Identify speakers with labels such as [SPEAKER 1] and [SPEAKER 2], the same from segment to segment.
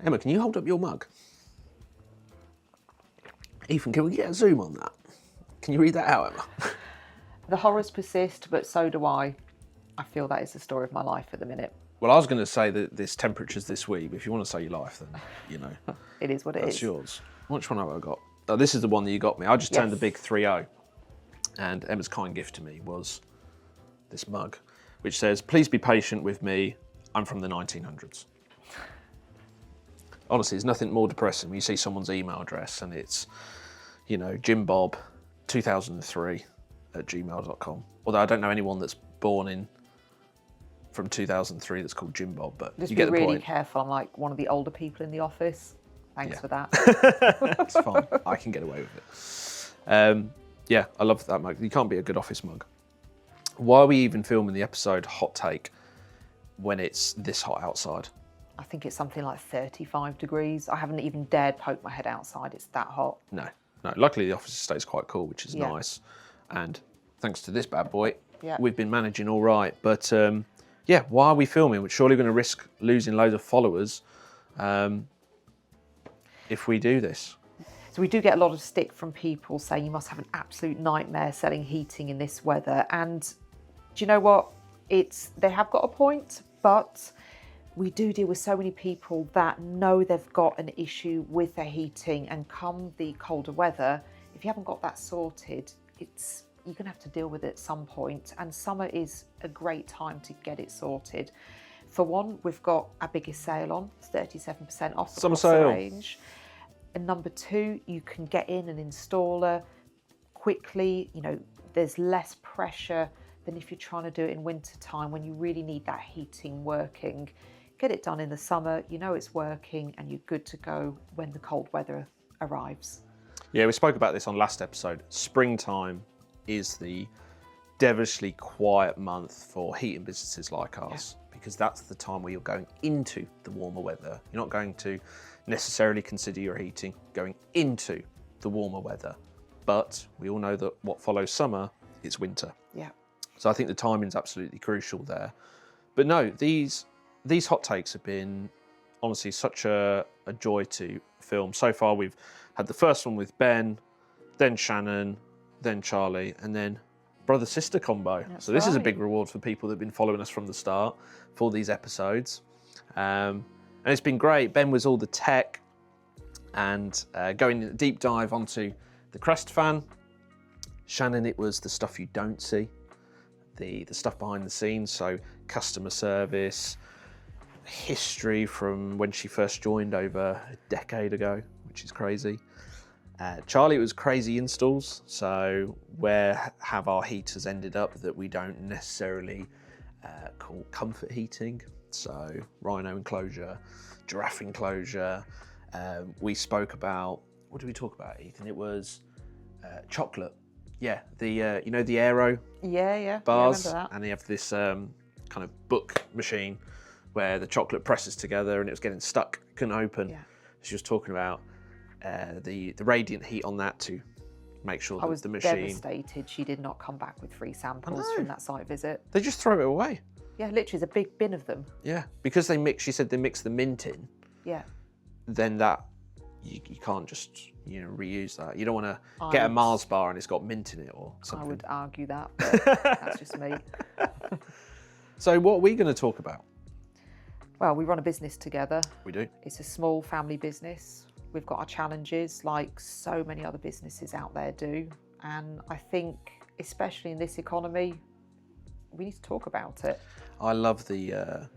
[SPEAKER 1] Emma, can you hold up your mug? Ethan, can we get a zoom on that? Can you read that out, Emma?
[SPEAKER 2] The horrors persist, but so do I. I feel that is the story of my life at the minute.
[SPEAKER 1] Well, I was going to say that this temperature's this week, but if you want to say your life, then, you know.
[SPEAKER 2] It is what it is.
[SPEAKER 1] That's yours. Which one have I got? Oh, this is the one that you got me. I just turned the big 3-0. And Emma's kind gift to me was this mug, which says, "Please be patient with me. I'm from the 1900s." Honestly, there's nothing more depressing when you see someone's email address and it's, you know, jimbob2003@gmail.com. Although I don't know anyone that's born from 2003 that's called Jim Bob, but
[SPEAKER 2] Just
[SPEAKER 1] you
[SPEAKER 2] be
[SPEAKER 1] get the
[SPEAKER 2] really
[SPEAKER 1] point.
[SPEAKER 2] careful. I'm like one of the older people in the office. Thanks for that.
[SPEAKER 1] It's fine. I can get away with it. Yeah, I love that mug. You can't be a good office mug. Why are we even filming the episode Hot Take when it's this hot outside?
[SPEAKER 2] I think it's something like 35 degrees. I haven't even dared poke my head outside. It's that hot.
[SPEAKER 1] No. Luckily, the office stays quite cool, which is nice. And thanks to this bad boy, we've been managing all right. But yeah, why are we filming? We're surely going to risk losing loads of followers if we do this.
[SPEAKER 2] So we do get a lot of stick from people saying you must have an absolute nightmare selling heating in this weather. And do you know what? They have got a point, but we do deal with so many people that know they've got an issue with their heating, and come the colder weather, if you haven't got that sorted, you're going to have to deal with it at some point. And summer is a great time to get it sorted. For one, we've got our biggest sale on, 37% off across the range. And number two, you can get in an installer quickly. You know, there's less pressure than if you're trying to do it in winter time when you really need that heating working. Get it done in the summer, you know it's working, and you're good to go when the cold weather arrives.
[SPEAKER 1] Yeah, we spoke about this on last episode. Springtime is the devilishly quiet month for heating businesses like ours, because that's the time where you're going into the warmer weather. You're not going to necessarily consider your heating going into the warmer weather. But we all know that what follows summer is winter.
[SPEAKER 2] Yeah.
[SPEAKER 1] So I think the timing's absolutely crucial there. But no, these hot takes have been honestly such a joy to film. So far we've had the first one with Ben, then Shannon, then Charlie, and then brother-sister combo. So this is a big reward for people that have been following us from the start for these episodes. And it's been great. Ben was all the tech and going in a deep dive onto the Crest fan. Shannon, it was the stuff you don't see, the stuff behind the scenes, so customer service, history from when she first joined over a decade ago, which is crazy. Charlie, it was crazy installs, so where have our heaters ended up that we don't necessarily call comfort heating? So rhino enclosure, giraffe enclosure. We spoke about, what did we talk about, Ethan? It was chocolate. Yeah, the you know, the aero bars,
[SPEAKER 2] Yeah, I remember that.
[SPEAKER 1] and they have this kind of book machine where the chocolate presses together and it was getting stuck, couldn't open.
[SPEAKER 2] Yeah.
[SPEAKER 1] She was talking about the radiant heat on that to make sure that the machine.
[SPEAKER 2] I was devastated she did not come back with free samples from that site visit.
[SPEAKER 1] They just throw it away.
[SPEAKER 2] Yeah, literally, there's a big bin of them.
[SPEAKER 1] Yeah, because she said they mix the mint in.
[SPEAKER 2] Yeah.
[SPEAKER 1] Then that you can't just reuse that. You don't want to get a Mars bar and it's got mint in it or something.
[SPEAKER 2] I would argue that, but that's just me.
[SPEAKER 1] So what are we going to talk about?
[SPEAKER 2] Well, we run a business together.
[SPEAKER 1] We do.
[SPEAKER 2] It's a small family business. We've got our challenges like so many other businesses out there do. And I think, especially in this economy, we need to talk about it.
[SPEAKER 1] I love the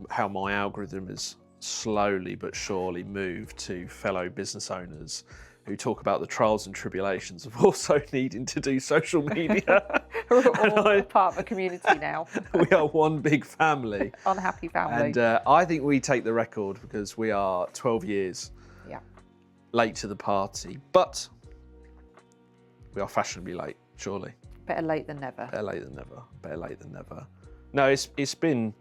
[SPEAKER 1] how my algorithm has slowly but surely moved to fellow business owners who talk about the trials and tribulations of also needing to do social media.
[SPEAKER 2] We're all part of a community now.
[SPEAKER 1] We are one big family.
[SPEAKER 2] Unhappy family.
[SPEAKER 1] And I think we take the record because we are 12 years late to the party. But we are fashionably late, surely.
[SPEAKER 2] Better late than never.
[SPEAKER 1] Better late than never. Better late than never. No, it's been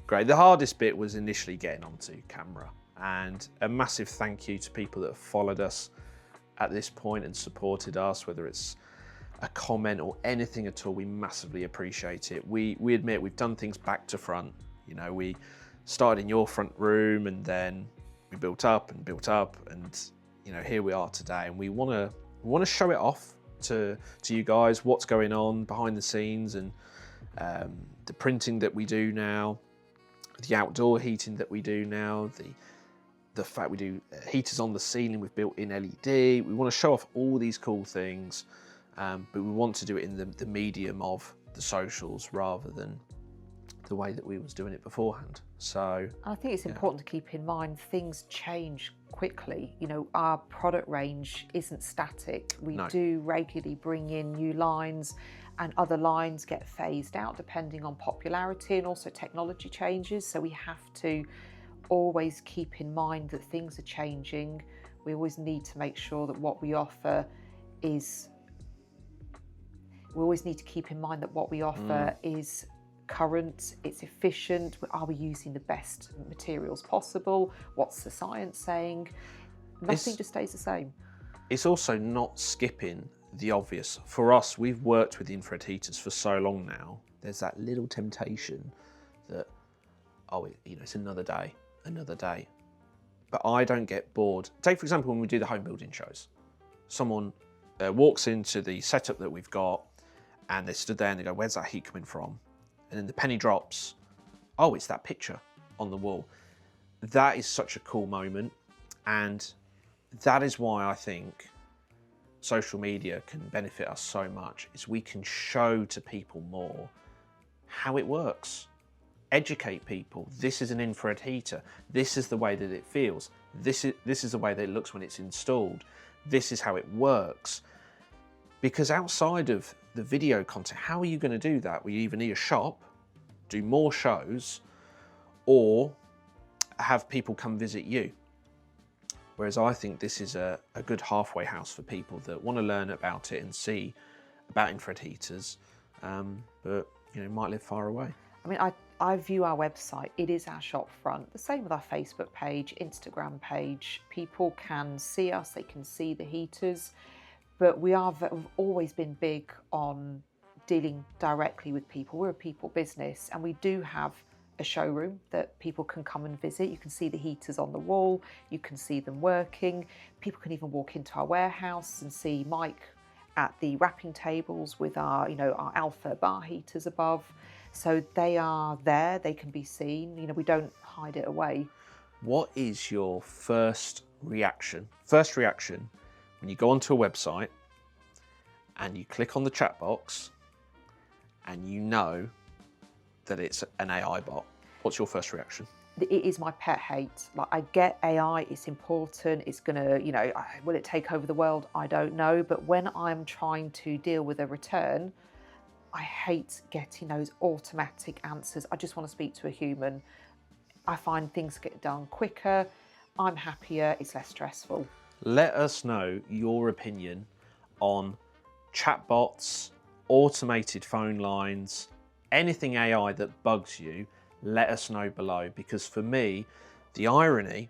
[SPEAKER 1] great. The hardest bit was initially getting onto camera. And a massive thank you to people that have followed us at this point and supported us, whether it's a comment or anything at all. We massively appreciate it. We admit we've done things back to front. We started in your front room, and then we built up and built up, and here we are today. And we want to show it off to you guys, what's going on behind the scenes, and the printing that we do now, the outdoor heating that we do now, the fact we do heaters on the ceiling with built-in LED. We want to show off all these cool things, but we want to do it in the medium of the socials rather than the way that we was doing it beforehand. So
[SPEAKER 2] I think it's important to keep in mind things change quickly. Our product range isn't static. We do regularly bring in new lines, and other lines get phased out depending on popularity and also technology changes. So we have to always keep in mind that things are changing. We always need to make sure that what we offer is current, it's efficient. Are we using the best materials possible? What's the science saying? Nothing just stays the same.
[SPEAKER 1] It's also not skipping the obvious. For us, we've worked with infrared heaters for so long now, there's that little temptation that, it's another day. But I don't get bored. Take, for example, when we do the home building shows. Someone walks into the setup that we've got, and they stood there and they go, where's that heat coming from? And then the penny drops. Oh, it's that picture on the wall. That is such a cool moment. And that is why I think social media can benefit us so much, is we can show to people more how it works. Educate people. This is an infrared heater. This is the way that it feels. This is the way that it looks when it's installed. This is how it works. Because outside of the video content, how are you going to do that? We either need a shop, do more shows, or have people come visit you. Whereas I think this is a good halfway house for people that want to learn about it and see about infrared heaters, but might live far away.
[SPEAKER 2] I mean, I view our website, it is our shop front. The same with our Facebook page, Instagram page. People can see us, they can see the heaters, but we've always been big on dealing directly with people. We're a people business, and we do have a showroom that people can come and visit. You can see the heaters on the wall, you can see them working. People can even walk into our warehouse and see Mike at the wrapping tables with our Alpha bar heaters above. So they are there, they can be seen. We don't hide it away.
[SPEAKER 1] What is your first reaction when you go onto a website and you click on the chat box and you know that it's an AI bot? What's your first reaction?
[SPEAKER 2] It is my pet hate. Like, I get AI, it's important, it's gonna, will it take over the world? I don't know. But when I'm trying to deal with a return, I hate getting those automatic answers. I just want to speak to a human. I find things get done quicker, I'm happier, it's less stressful.
[SPEAKER 1] Let us know your opinion on chatbots, automated phone lines, anything AI that bugs you. Let us know below, because for me, the irony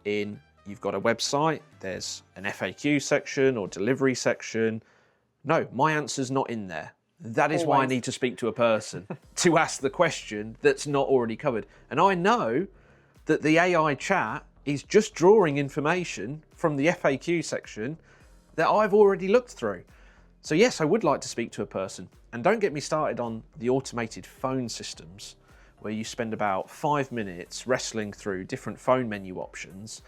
[SPEAKER 1] in you've got a website, there's an FAQ section or delivery section. No, my answer's not in there. That is why I need to speak to a person to ask the question that's not already covered. And I know that the AI chat is just drawing information from the FAQ section that I've already looked through. So yes, I would like to speak to a person. And don't get me started on the automated phone systems, where you spend about 5 minutes wrestling through different phone menu options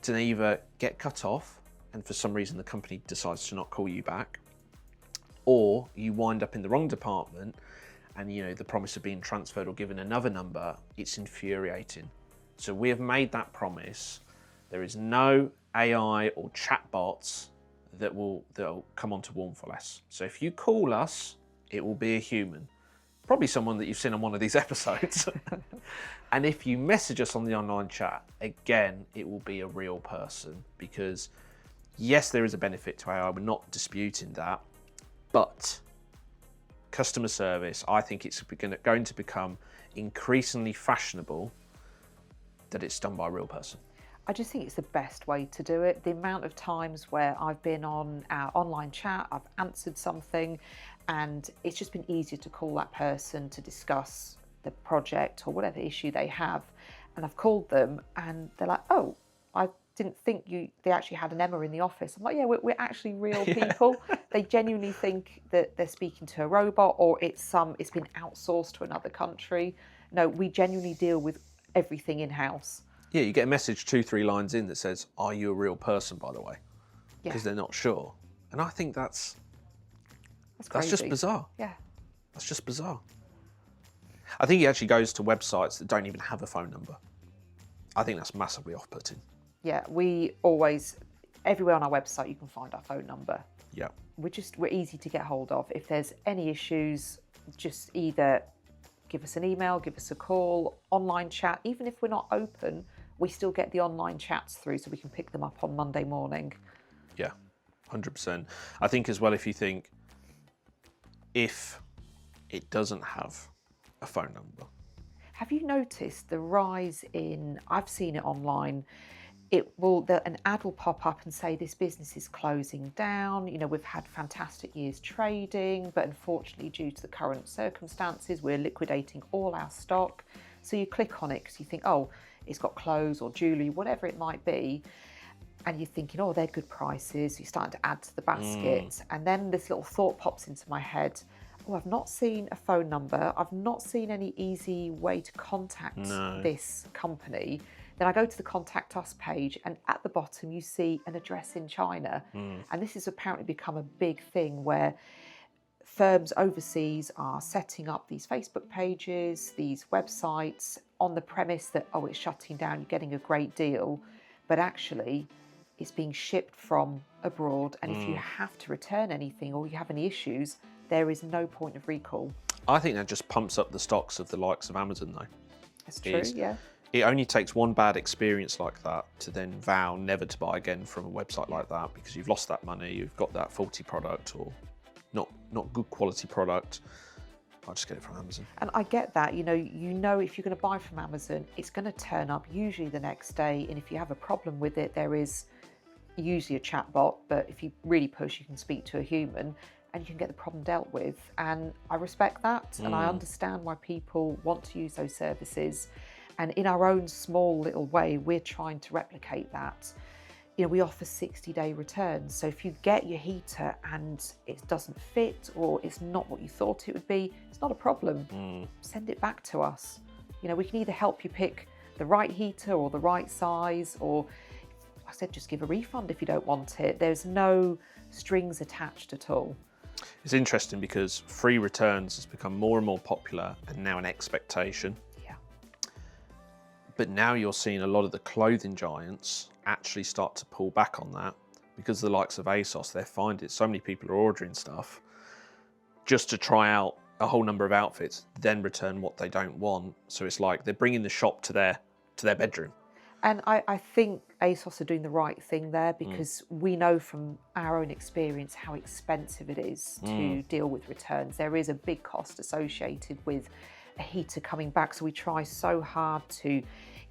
[SPEAKER 1] to either get cut off, and for some reason the company decides to not call you back, or you wind up in the wrong department and the promise of being transferred or given another number. It's infuriating. So we have made that promise. There is no AI or chatbots that will come onto Warm for Less. So if you call us, it will be a human. Probably someone that you've seen on one of these episodes. And if you message us on the online chat, again, it will be a real person, because yes, there is a benefit to AI. We're not disputing that. But customer service, I think it's going to become increasingly fashionable that it's done by a real person.
[SPEAKER 2] I just think it's the best way to do it. The amount of times where I've been on our online chat, I've answered something, and it's just been easier to call that person to discuss the project or whatever issue they have. And I've called them and they're like, oh, I didn't think they actually had an Emma in the office. I'm like, yeah, we're actually real people. They genuinely think that they're speaking to a robot, or it's been outsourced to another country. No, we genuinely deal with everything in-house.
[SPEAKER 1] Yeah, you get a message 2-3 lines in that says, are you a real person, by the way? Because they're not sure. And I think that's just bizarre.
[SPEAKER 2] Yeah.
[SPEAKER 1] That's just bizarre. I think it actually goes to websites that don't even have a phone number. I think that's massively off-putting.
[SPEAKER 2] Yeah, everywhere on our website you can find our phone number.
[SPEAKER 1] Yeah.
[SPEAKER 2] We're easy to get hold of. If there's any issues, just either give us an email, give us a call, online chat. Even if we're not open, we still get the online chats through so we can pick them up on Monday morning.
[SPEAKER 1] Yeah, 100%. I think as well, if you think, if it doesn't have a phone number.
[SPEAKER 2] Have you noticed the rise in, I've seen it online, an ad will pop up and say this business is closing down. You know, we've had fantastic years trading, but unfortunately due to the current circumstances, we're liquidating all our stock. So you click on it because you think, oh, it's got clothes or jewellery, whatever it might be. And you're thinking, oh, they're good prices. You're starting to add to the basket. And then this little thought pops into my head. Oh, I've not seen a phone number. I've not seen any easy way to contact this company. Then I go to the Contact Us page, and at the bottom you see an address in China. And this has apparently become a big thing where firms overseas are setting up these Facebook pages, these websites on the premise that, oh, it's shutting down, you're getting a great deal. But actually, it's being shipped from abroad. And if you have to return anything or you have any issues, there is no point of recall.
[SPEAKER 1] I think that just pumps up the stocks of the likes of Amazon, though.
[SPEAKER 2] That's true, yeah.
[SPEAKER 1] It only takes one bad experience like that to then vow never to buy again from a website like that, because you've lost that money, you've got that faulty product or not good quality product. I'll just get it from Amazon.
[SPEAKER 2] And I get that, you know if you're going to buy from Amazon, it's going to turn up usually the next day. And if you have a problem with it, there is usually a chat bot, but if you really push, you can speak to a human and you can get the problem dealt with. And I respect that, and I understand why people want to use those services. And in our own small little way, we're trying to replicate that. You know, we offer 60-day returns. So if you get your heater and it doesn't fit or it's not what you thought it would be, it's not a problem. Send it back to us. You know, we can either help you pick the right heater or the right size, or like I said, just give a refund if you don't want it. There's no strings attached at all.
[SPEAKER 1] It's interesting because free returns has become more and more popular and now an expectation. But now you're seeing a lot of the clothing giants actually start to pull back on that, because the likes of ASOS, they're finding so many people are ordering stuff just to try out a whole number of outfits, then return what they don't want. So it's like they're bringing the shop to their bedroom.
[SPEAKER 2] And I think ASOS are doing the right thing there, because we know from our own experience how expensive it is to deal with returns. There is a big cost associated with a heater coming back. So we try so hard to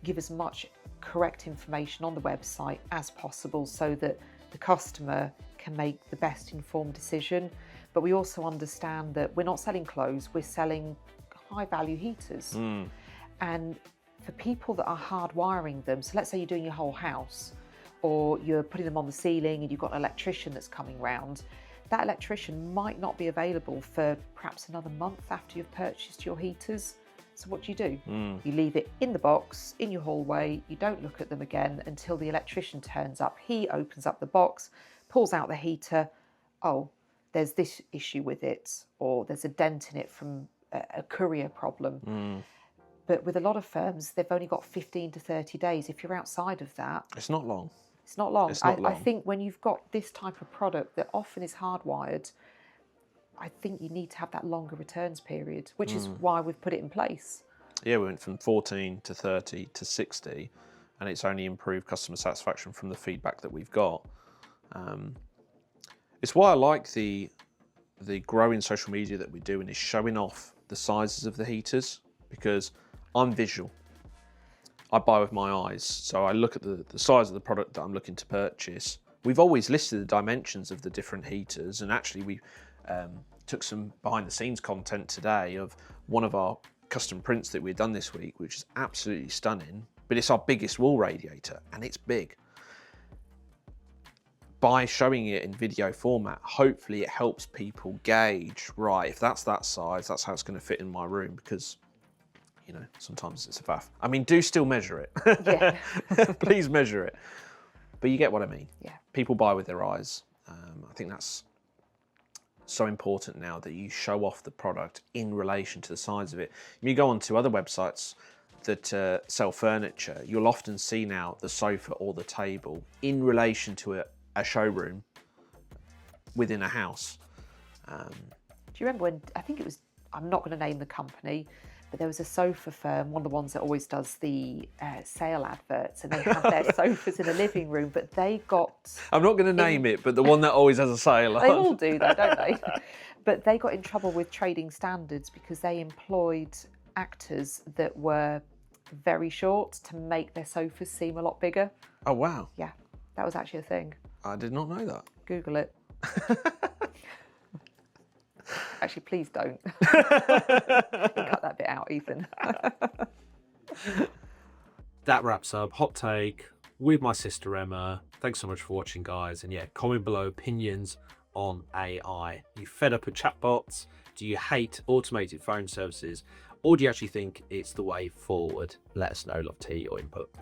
[SPEAKER 2] give as much correct information on the website as possible so that the customer can make the best informed decision. But we also understand that we're not selling clothes, we're selling high value heaters. And for people that are hardwiring them, so let's say you're doing your whole house, or you're putting them on the ceiling and you've got an electrician that's coming round, that electrician might not be available for perhaps another month after you've purchased your heaters. So what do? You leave it in the box, in your hallway, you don't look at them again until the electrician turns up. He opens up the box, pulls out the heater. Oh, there's this issue with it, or there's a dent in it from a courier problem. But with a lot of firms, they've only got 15 to 30 days. If you're outside of that...
[SPEAKER 1] It's not long.
[SPEAKER 2] It's not long. I think when you've got this type of product that often is hardwired, I think you need to have that longer returns period, which is why we've put it in place.
[SPEAKER 1] Yeah, we went from 14 to 30 to 60, and it's only improved customer satisfaction from the feedback that we've got. It's why I like the growing social media that we do, and is showing off the sizes of the heaters, because I'm visual. I buy with my eyes, so I look at the size of the product that I'm looking to purchase. We've always listed the dimensions of the different heaters, and actually we took some behind the scenes content today of one of our custom prints that we've done this week, which is absolutely stunning, but it's our biggest wall radiator and it's big. By showing it in video format, hopefully it helps people gauge, right, if that's that size, that's how it's going to fit in my room, because, you know, sometimes it's a faff. I mean, do still measure it.
[SPEAKER 2] Yeah.
[SPEAKER 1] Please measure it. But you get what I mean.
[SPEAKER 2] Yeah.
[SPEAKER 1] People buy with their eyes. I think that's so important now, that you show off the product in relation to the size of it. If you go onto other websites that sell furniture, you'll often see now the sofa or the table in relation to a showroom within a house.
[SPEAKER 2] Do you remember when, I think it was, I'm not going to name the company, but there was a sofa firm, one of the ones that always does the sale adverts, and they have their sofas in a living room, but they got...
[SPEAKER 1] I'm not going to name it, but the one that always has a sale on.
[SPEAKER 2] They all do that, don't they? But they got in trouble with trading standards because they employed actors that were very short to make their sofas seem a lot bigger.
[SPEAKER 1] Oh, wow.
[SPEAKER 2] Yeah, that was actually a thing.
[SPEAKER 1] I did not know that.
[SPEAKER 2] Google it. Actually, please don't. Cut that bit out, Ethan.
[SPEAKER 3] That wraps up Hot Take with my sister Emma. Thanks so much for watching, guys. And yeah, comment below opinions on AI. Are you fed up with chatbots? Do you hate automated phone services? Or do you actually think it's the way forward? Let us know. Love to hear your input.